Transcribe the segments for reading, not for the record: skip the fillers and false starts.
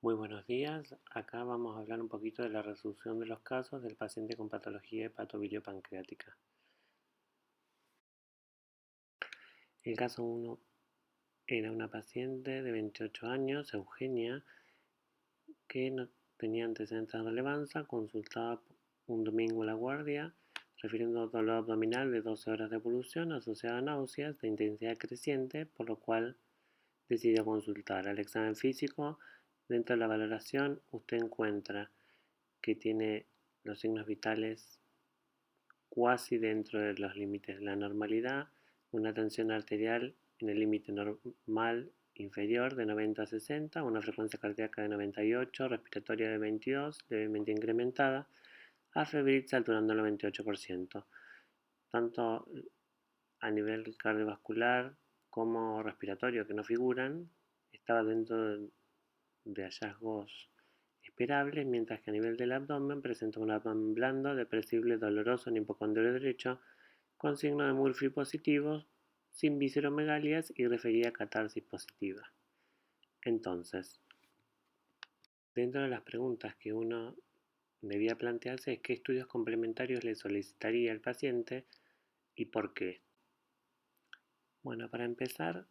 Muy buenos días. Acá vamos a hablar un poquito de la resolución de los casos del paciente con patología hepatobiliopancreática. El caso 1 era una paciente de 28 años, Eugenia, que no tenía antecedentes de relevancia, consultaba un domingo a la guardia, refiriendo dolor abdominal de 12 horas de evolución asociada a náuseas de intensidad creciente, por lo cual decidió consultar. Al examen físico, dentro de la valoración, usted encuentra que tiene los signos vitales cuasi dentro de los límites de la normalidad, una tensión arterial en el límite normal inferior de 90 a 60, una frecuencia cardíaca de 98, respiratoria de 22, levemente incrementada, a febril saturando el 98%, tanto a nivel cardiovascular como respiratorio que no figuran, estaba dentro de hallazgos esperables, mientras que a nivel del abdomen presenta un abdomen blando, depresible, doloroso en hipocondrio derecho, con signo de Murphy positivos, sin visceromegalias y referida catarsis positiva. Entonces, dentro de las preguntas que uno debía plantearse es qué estudios complementarios le solicitaría al paciente y por qué. Bueno, para empezar,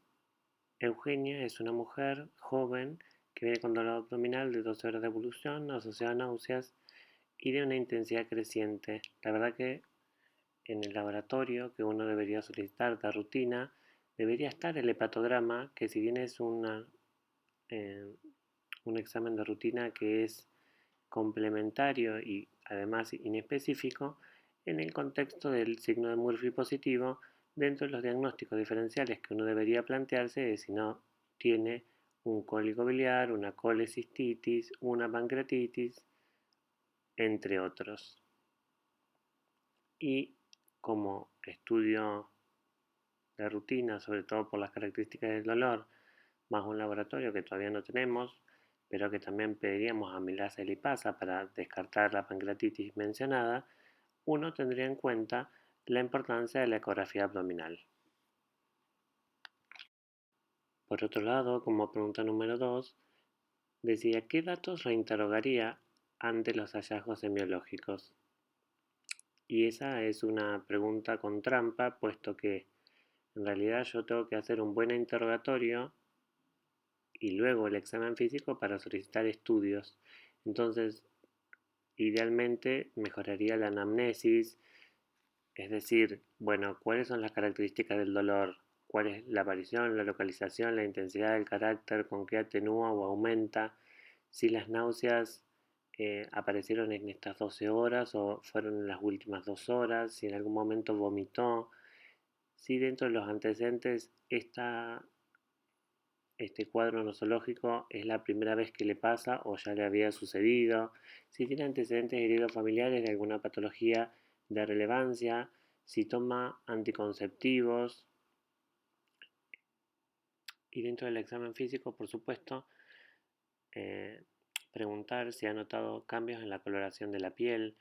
Eugenia es una mujer joven que viene con dolor abdominal de 12 horas de evolución asociada a náuseas y de una intensidad creciente. La verdad que en el laboratorio que uno debería solicitar de rutina debería estar el hepatograma, que si bien es eh, un examen de rutina que es complementario y además inespecífico, en el contexto del signo de Murphy positivo, dentro de los diagnósticos diferenciales que uno debería plantearse es si no tiene un cólico biliar, una colecistitis, una pancreatitis, entre otros. Y como estudio de rutina, sobre todo por las características del dolor, más un laboratorio que todavía no tenemos, pero que también pediríamos amilasa y lipasa para descartar la pancreatitis mencionada, uno tendría en cuenta la importancia de la ecografía abdominal. Por otro lado, como pregunta número 2, decía qué datos reinterrogaría ante los hallazgos semiológicos. Y esa es una pregunta con trampa, puesto que en realidad yo tengo que hacer un buen interrogatorio y luego el examen físico para solicitar estudios. Entonces, idealmente mejoraría la anamnesis, es decir, bueno, cuáles son las características del dolor, cuál es la aparición, la localización, la intensidad del carácter, con qué atenúa o aumenta, si las náuseas aparecieron en estas 12 horas o fueron en las últimas 2 horas, si en algún momento vomitó, si dentro de los antecedentes este cuadro nosológico es la primera vez que le pasa o ya le había sucedido, si tiene antecedentes heredofamiliares de alguna patología de relevancia, si toma anticonceptivos y dentro del examen físico, por supuesto, eh, preguntar si ha notado cambios en la coloración de la piel,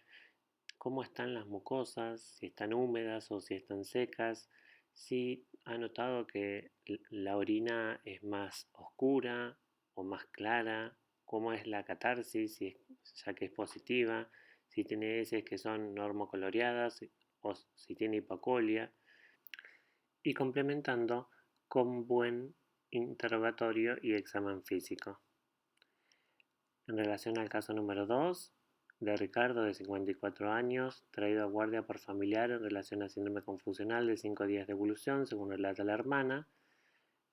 cómo están las mucosas, si están húmedas o si están secas, si ha notado que la orina es más oscura o más clara, cómo es la catarsis, ya que es positiva, si tiene heces que son normocoloreadas o si tiene hipocolia, y complementando con buen interrogatorio y examen físico. En relación al caso número 2, de Ricardo, de 54 años, traído a guardia por familiar en relación a síndrome confusional de 5 días de evolución, según relata la hermana,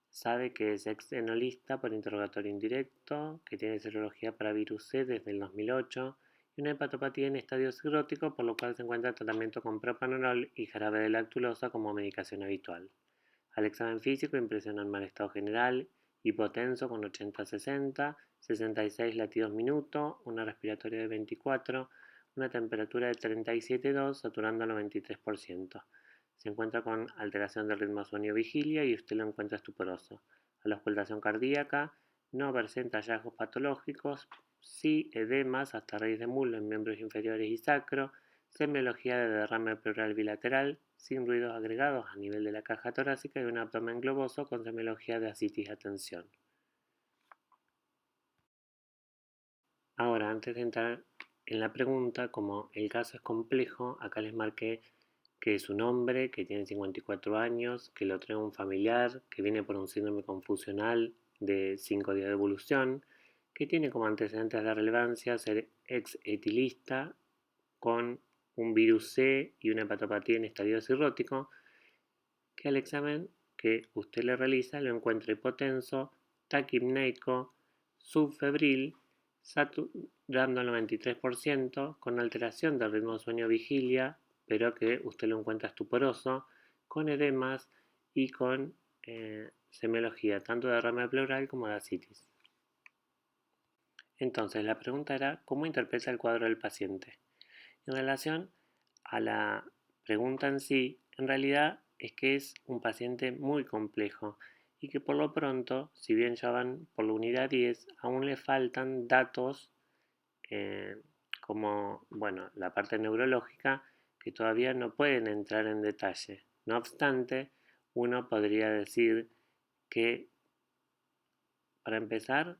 sabe que es ex-enolista por interrogatorio indirecto, que tiene serología para virus C desde el 2008 y una hepatopatía en estadio cirrótico, por lo cual se encuentra en tratamiento con propanolol y jarabe de lactulosa como medicación habitual. Al examen físico impresiona en mal estado general, hipotenso con 80-60, 66 latidos minuto, una respiratoria de 24, una temperatura de 37,2, saturando al 93%. Se encuentra con alteración del ritmo sueño-vigilia y usted lo encuentra estuporoso. A la auscultación cardíaca no presenta hallazgos patológicos, sí edemas hasta raíz de mulo en miembros inferiores y sacro, semiología de derrame pleural bilateral, sin ruidos agregados a nivel de la caja torácica y un abdomen globoso con semiología de ascitis a tensión. antes de entrar en la pregunta, como el caso es complejo, acá les marqué que es un hombre que tiene 54 años, que lo trae un familiar, que viene por un síndrome confusional de 5 días de evolución, que tiene como antecedentes de relevancia ser ex etilista con un virus C y una hepatopatía en estadio cirrótico, que al examen que usted le realiza lo encuentra hipotenso, taquipneico, subfebril, saturando al 93%, con alteración del ritmo sueño-vigilia, pero que usted lo encuentra estuporoso, con edemas y con semiología, tanto de derrame pleural como de ascitis. Entonces, la pregunta era, ¿cómo interpreta el cuadro del paciente? En relación a la pregunta en sí, en realidad es que es un paciente muy complejo y que por lo pronto, si bien ya van por la unidad 10, aún le faltan datos eh, como, bueno, la parte neurológica que todavía no pueden entrar en detalle. No obstante, uno podría decir que, para empezar,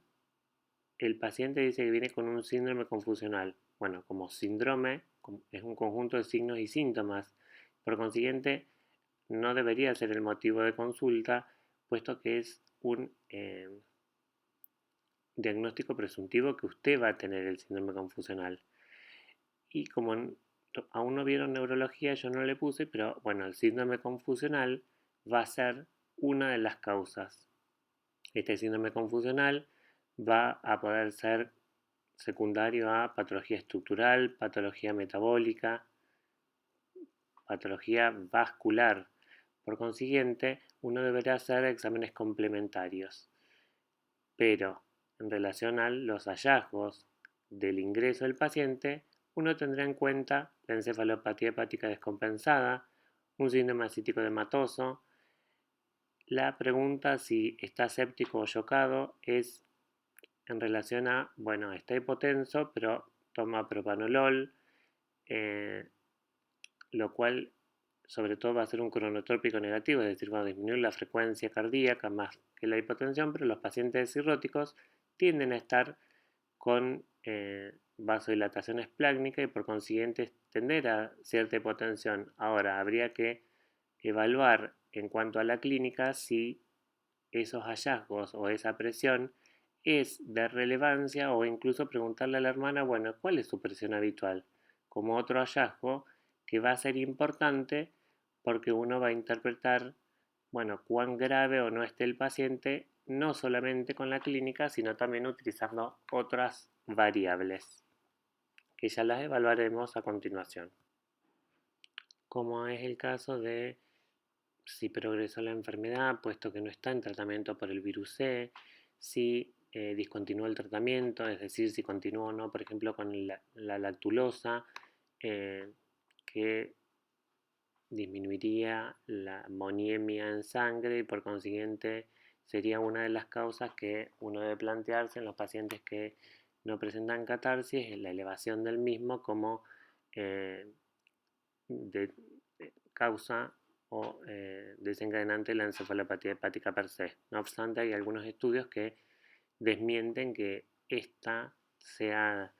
el paciente dice que viene con un síndrome confusional. Bueno, como síndrome es un conjunto de signos y síntomas. Por consiguiente, no debería ser el motivo de consulta, puesto que es un diagnóstico presuntivo que usted va a tener el síndrome confusional. Y como aún no vieron neurología, yo no le puse, pero bueno, el síndrome confusional va a ser una de las causas. Este síndrome confusional va a poder ser secundario a patología estructural, patología metabólica, patología vascular. Por consiguiente, uno deberá hacer exámenes complementarios. Pero en relación a los hallazgos del ingreso del paciente, uno tendrá en cuenta la encefalopatía hepática descompensada, un síndrome ascítico hematoso. La pregunta si está séptico o chocado es en relación a, bueno, está hipotenso, pero toma propanolol, lo cual sobre todo va a ser un cronotrópico negativo, es decir, va a disminuir la frecuencia cardíaca más que la hipotensión, pero los pacientes cirróticos tienden a estar con vasodilatación esplácnica y por consiguiente tender a cierta hipotensión. Ahora, habría que evaluar en cuanto a la clínica si esos hallazgos o esa presión es de relevancia o incluso preguntarle a la hermana, bueno, ¿cuál es su presión habitual? Como otro hallazgo que va a ser importante porque uno va a interpretar, bueno, cuán grave o no esté el paciente, no solamente con la clínica, sino también utilizando otras variables, que ya las evaluaremos a continuación. Como es el caso de si progresó la enfermedad, puesto que no está en tratamiento por el virus C, si discontinuó el tratamiento, es decir, si continuó o no, por ejemplo, con la lactulosa, que disminuiría la amoniemia en sangre y por consiguiente sería una de las causas que uno debe plantearse en los pacientes que no presentan catarsis, es la elevación del mismo como de causa o desencadenante de la encefalopatía hepática per se. No obstante, hay algunos estudios que desmienten que esta sea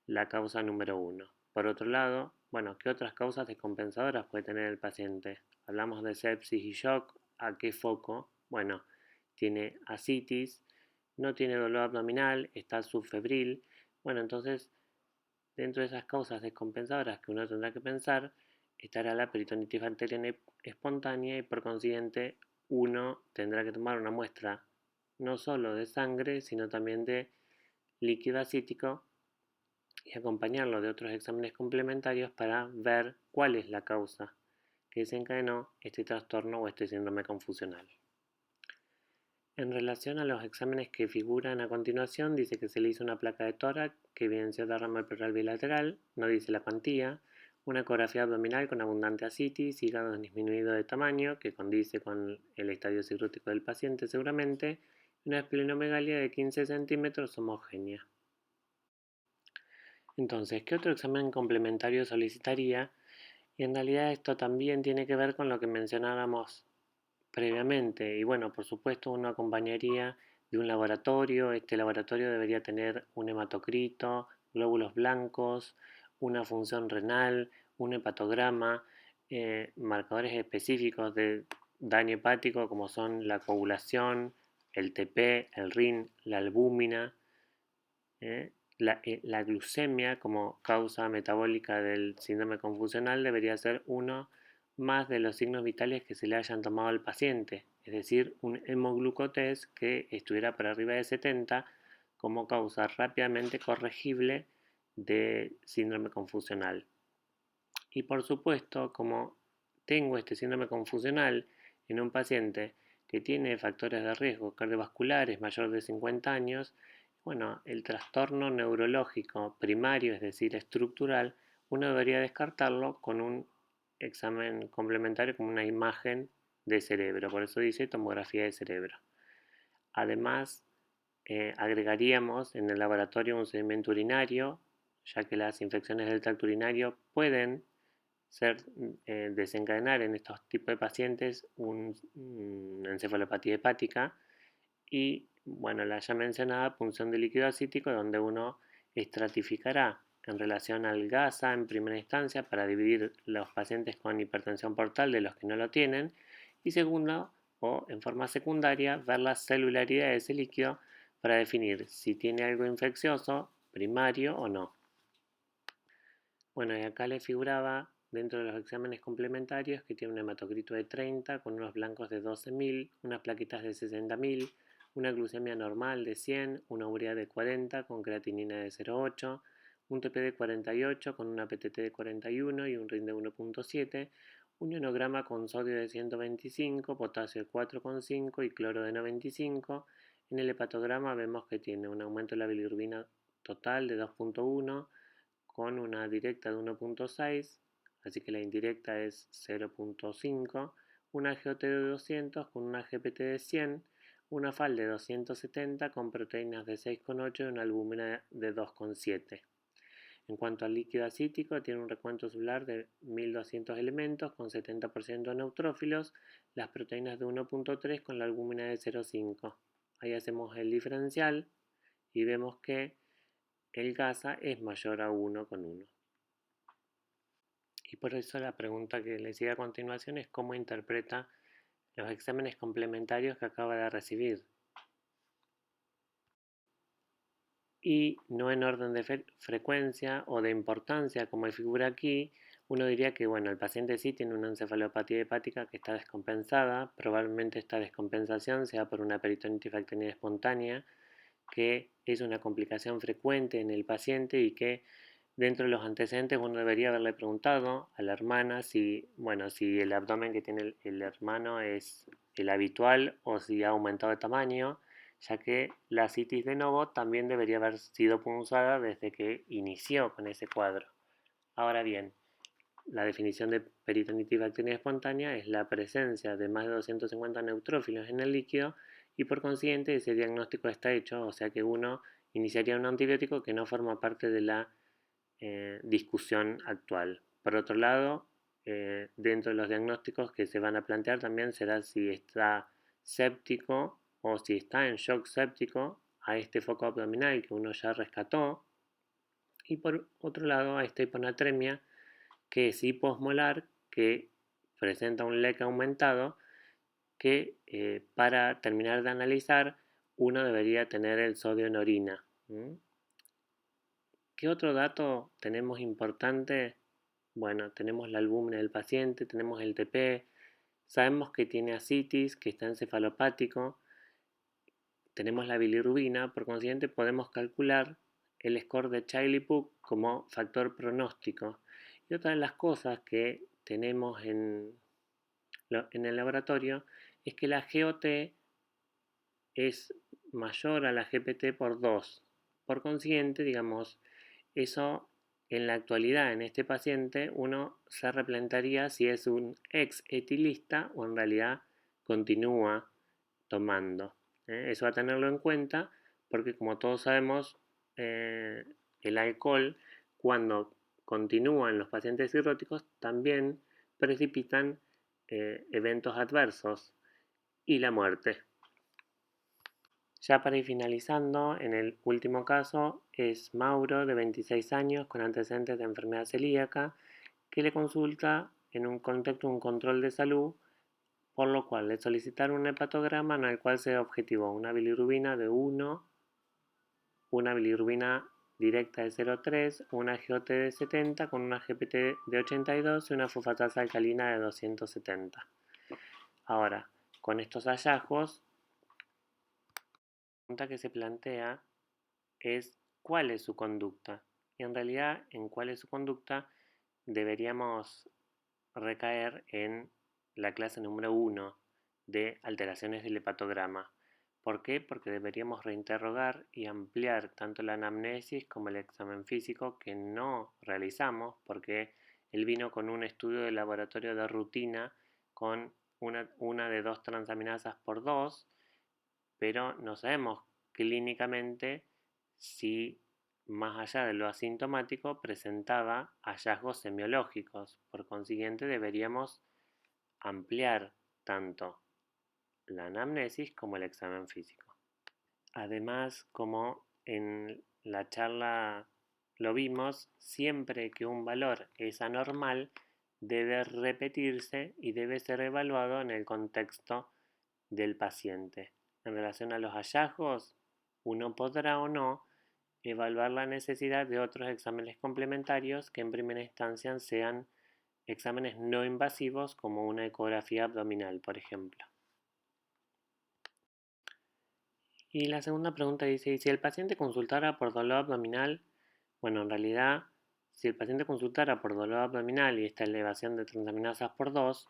la causa número uno. Por otro lado, bueno, ¿qué otras causas descompensadoras puede tener el paciente? Hablamos de sepsis y shock. ¿A qué foco? Bueno, tiene ascitis, no tiene dolor abdominal, está subfebril. Bueno, entonces, dentro de esas causas descompensadoras que uno tendrá que pensar, estará la peritonitis bacteriana espontánea y por consiguiente uno tendrá que tomar una muestra no solo de sangre, sino también de líquido acítico y acompañarlo de otros exámenes complementarios para ver cuál es la causa que desencadenó este trastorno o este síndrome confusional. En relación a los exámenes que figuran a continuación, dice que se le hizo una placa de tórax que evidenció derrame pleural bilateral, no dice la cuantía, una ecografía abdominal con abundante ascitis, hígado disminuido de tamaño, que condice con el estadio cirrótico del paciente seguramente, y una esplenomegalia de 15 centímetros homogénea. Entonces, ¿qué otro examen complementario solicitaría? Y en realidad esto también tiene que ver con lo que mencionábamos previamente. Y bueno, por supuesto uno acompañaría de un laboratorio. Este laboratorio debería tener un hematocrito, glóbulos blancos, una función renal, un hepatograma, marcadores específicos de daño hepático como son la coagulación, el TP, el RIN, la albúmina, la glucemia como causa metabólica del síndrome confusional debería ser uno más de los signos vitales que se le hayan tomado al paciente, es decir, un hemoglucotest que estuviera por arriba de 70 como causa rápidamente corregible de síndrome confusional. Y por supuesto, como tengo este síndrome confusional en un paciente que tiene factores de riesgo cardiovasculares mayor de 50 años, bueno, el trastorno neurológico primario, es decir, estructural, uno debería descartarlo con un examen complementario como una imagen de cerebro, por eso dice tomografía de cerebro. Además, agregaríamos en el laboratorio un sedimento urinario, ya que las infecciones del tracto urinario pueden desencadenar en estos tipos de pacientes una encefalopatía hepática y, bueno, la ya mencionada punción de líquido acítico, donde uno estratificará en relación al GASA en primera instancia para dividir los pacientes con hipertensión portal de los que no lo tienen y segundo, o en forma secundaria, ver la celularidad de ese líquido para definir si tiene algo infeccioso primario o no. Bueno, y acá le figuraba dentro de los exámenes complementarios que tiene un hematocrito de 30 con unos blancos de 12.000, unas plaquetas de 60.000, una glucemia normal de 100, una urea de 40 con creatinina de 0,8, un TP de 48 con una PTT de 41 y un RIN de 1,7, un ionograma con sodio de 125, potasio de 4,5 y cloro de 95. En el hepatograma vemos que tiene un aumento de la bilirrubina total de 2,1 con una directa de 1,6, así que la indirecta es 0,5, una GOT de 200 con una GPT de 100, una FAL de 270 con proteínas de 6,8 y una albúmina de 2,7. En cuanto al líquido acítico, tiene un recuento celular de 1200 elementos con 70% de neutrófilos, las proteínas de 1,3 con la albúmina de 0,5. Ahí hacemos el diferencial y vemos que el GASA es mayor a 1,1. Y por eso la pregunta que le sigue a continuación es cómo interpreta los exámenes complementarios que acaba de recibir. Y no en orden de frecuencia o de importancia como figura aquí, uno diría que bueno, el paciente sí tiene una encefalopatía hepática que está descompensada, probablemente esta descompensación sea por una peritonitis bacteriana espontánea, que es una complicación frecuente en el paciente y que dentro de los antecedentes uno debería haberle preguntado a la hermana si, bueno, si el abdomen que tiene el hermano es el habitual o si ha aumentado de tamaño, ya que la citis de novo también debería haber sido punzada desde que inició con ese cuadro. Ahora bien, la definición de peritonitis bacteriana espontánea es la presencia de más de 250 neutrófilos en el líquido y por consiguiente ese diagnóstico está hecho, o sea que uno iniciaría un antibiótico que no forma parte de la discusión actual. Por otro lado, dentro de los diagnósticos que se van a plantear también será si está séptico o si está en shock séptico a este foco abdominal que uno ya rescató y por otro lado a esta hiponatremia que es hiposmolar que presenta un LEC aumentado que para terminar de analizar uno debería tener el sodio en orina. ¿Qué otro dato tenemos importante? Bueno, tenemos la albúmina del paciente, tenemos el TP, sabemos que tiene ascitis, que está encefalopático, tenemos la bilirrubina, por consiguiente podemos calcular el score de Child-Pugh como factor pronóstico. Y otra de las cosas que tenemos en el laboratorio es que la GOT es mayor a la GPT por 2. Por consiguiente, digamos, eso en la actualidad en este paciente uno se replantearía si es un ex etilista o en realidad continúa tomando. Eso a tenerlo en cuenta porque como todos sabemos el alcohol cuando continúa en los pacientes cirróticos también precipitan eventos adversos y la muerte. Ya para ir finalizando, en el último caso es Mauro, de 26 años, con antecedentes de enfermedad celíaca, que le consulta en un contexto un control de salud, por lo cual le solicitaron un hepatograma en el cual se objetivó una bilirrubina de 1, una bilirrubina directa de 0,3, una GOT de 70 con una GPT de 82 y una fosfatasa alcalina de 270. Ahora, con estos hallazgos, la pregunta que se plantea es cuál es su conducta. Y en realidad, en cuál es su conducta, deberíamos recaer en la clase número 1 de alteraciones del hepatograma. ¿Por qué? Porque deberíamos reinterrogar y ampliar tanto la anamnesis como el examen físico que no realizamos, porque él vino con un estudio de laboratorio de rutina con una de 2 transaminasas por 2, pero no sabemos clínicamente si más allá de lo asintomático presentaba hallazgos semiológicos. Por consiguiente, deberíamos ampliar tanto la anamnesis como el examen físico. Además, como en la charla lo vimos, siempre que un valor es anormal, debe repetirse y debe ser evaluado en el contexto del paciente. En relación a los hallazgos, uno podrá o no evaluar la necesidad de otros exámenes complementarios que en primera instancia sean exámenes no invasivos como una ecografía abdominal, por ejemplo. Y la segunda pregunta dice, ¿y si el paciente consultara por dolor abdominal? Bueno, en realidad, si el paciente consultara por dolor abdominal y esta elevación de transaminasas por 2,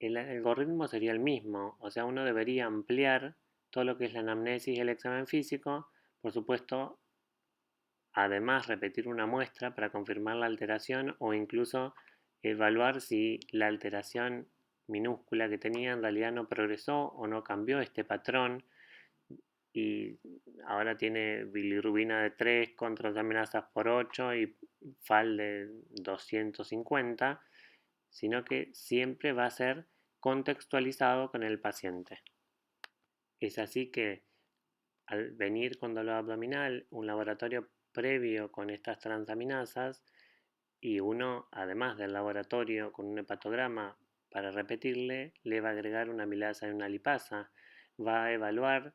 el algoritmo sería el mismo, o sea, uno debería ampliar todo lo que es la anamnesis y el examen físico, por supuesto, además repetir una muestra para confirmar la alteración o incluso evaluar si la alteración minúscula que tenía en realidad no progresó o no cambió este patrón y ahora tiene bilirrubina de 3 con transaminasas por 8 y FAL de 250, sino que siempre va a ser contextualizado con el paciente. Es así que al venir con dolor abdominal, un laboratorio previo con estas transaminasas y uno, además del laboratorio con un hepatograma para repetirle, le va a agregar una amilasa y una lipasa. Va a evaluar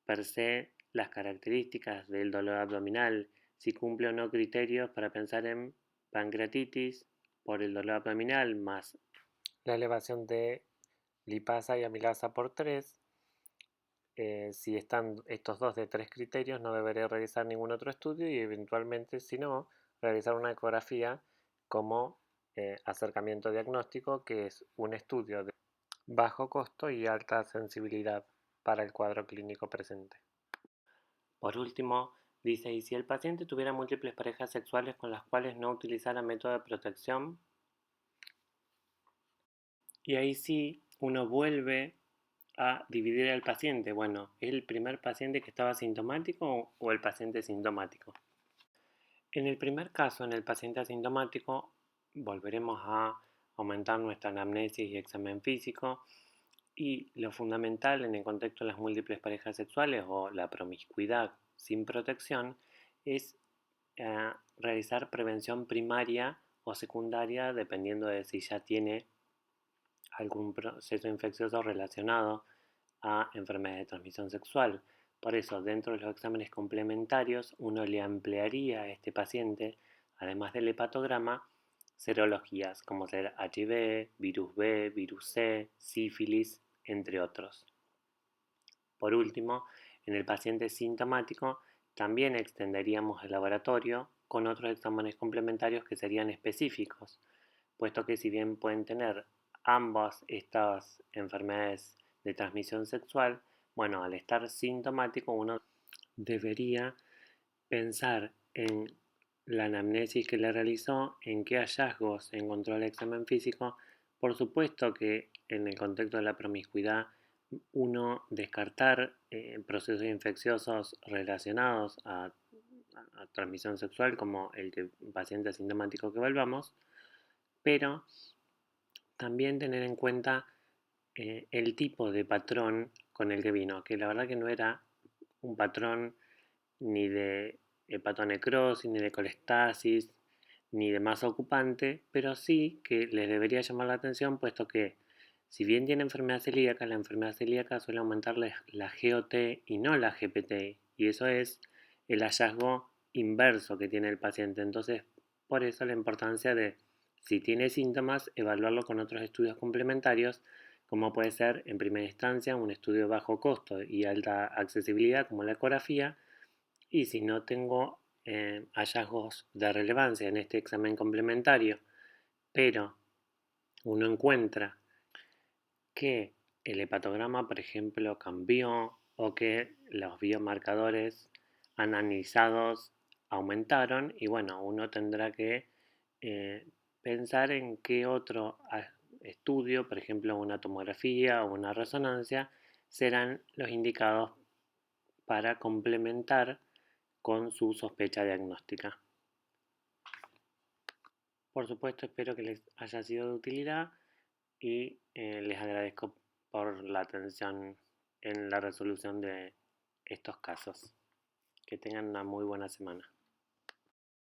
per se las características del dolor abdominal, si cumple o no criterios para pensar en pancreatitis por el dolor abdominal más la elevación de lipasa y amilasa por 3. Si están estos dos de 3 criterios, no debería realizar ningún otro estudio y eventualmente, si no, realizar una ecografía como acercamiento diagnóstico, que es un estudio de bajo costo y alta sensibilidad para el cuadro clínico presente. Por último, dice, ¿y si el paciente tuviera múltiples parejas sexuales con las cuales no utilizara método de protección? Y ahí sí, uno vuelve a dividir al paciente. Bueno, ¿es el primer paciente que estaba sintomático o el paciente sintomático? En el primer caso, en el paciente asintomático, volveremos a aumentar nuestra anamnesis y examen físico. Y lo fundamental en el contexto de las múltiples parejas sexuales o la promiscuidad sin protección es realizar prevención primaria o secundaria dependiendo de si ya tiene algún proceso infeccioso relacionado a enfermedades de transmisión sexual. Por eso, dentro de los exámenes complementarios, uno le ampliaría a este paciente, además del hepatograma, serologías como ser HIV, virus B, virus C, sífilis, entre otros. Por último, en el paciente sintomático, también extenderíamos el laboratorio con otros exámenes complementarios que serían específicos, puesto que si bien pueden tener ambas estas enfermedades de transmisión sexual, bueno, al estar sintomático uno debería pensar en la anamnesis que le realizó, en qué hallazgos encontró el examen físico. Por supuesto que en el contexto de la promiscuidad uno descartar procesos infecciosos relacionados a transmisión sexual como el paciente asintomático que volvamos, pero también tener en cuenta el tipo de patrón con el que vino, que la verdad que no era un patrón ni de hepatonecrosis, ni de colestasis, ni de masa ocupante, pero sí que les debería llamar la atención, puesto que si bien tiene enfermedad celíaca, la enfermedad celíaca suele aumentar la GOT y no la GPT, y eso es el hallazgo inverso que tiene el paciente. Entonces, por eso la importancia de, si tiene síntomas, evaluarlo con otros estudios complementarios, como puede ser en primera instancia un estudio de bajo costo y alta accesibilidad como la ecografía, y si no tengo hallazgos de relevancia en este examen complementario, pero uno encuentra que el hepatograma, por ejemplo, cambió o que los biomarcadores analizados aumentaron, y bueno, uno tendrá que eh, pensar en qué otro estudio, por ejemplo, una tomografía o una resonancia, serán los indicados para complementar con su sospecha diagnóstica. Por supuesto, espero que les haya sido de utilidad y les agradezco por la atención en la resolución de estos casos. Que tengan una muy buena semana.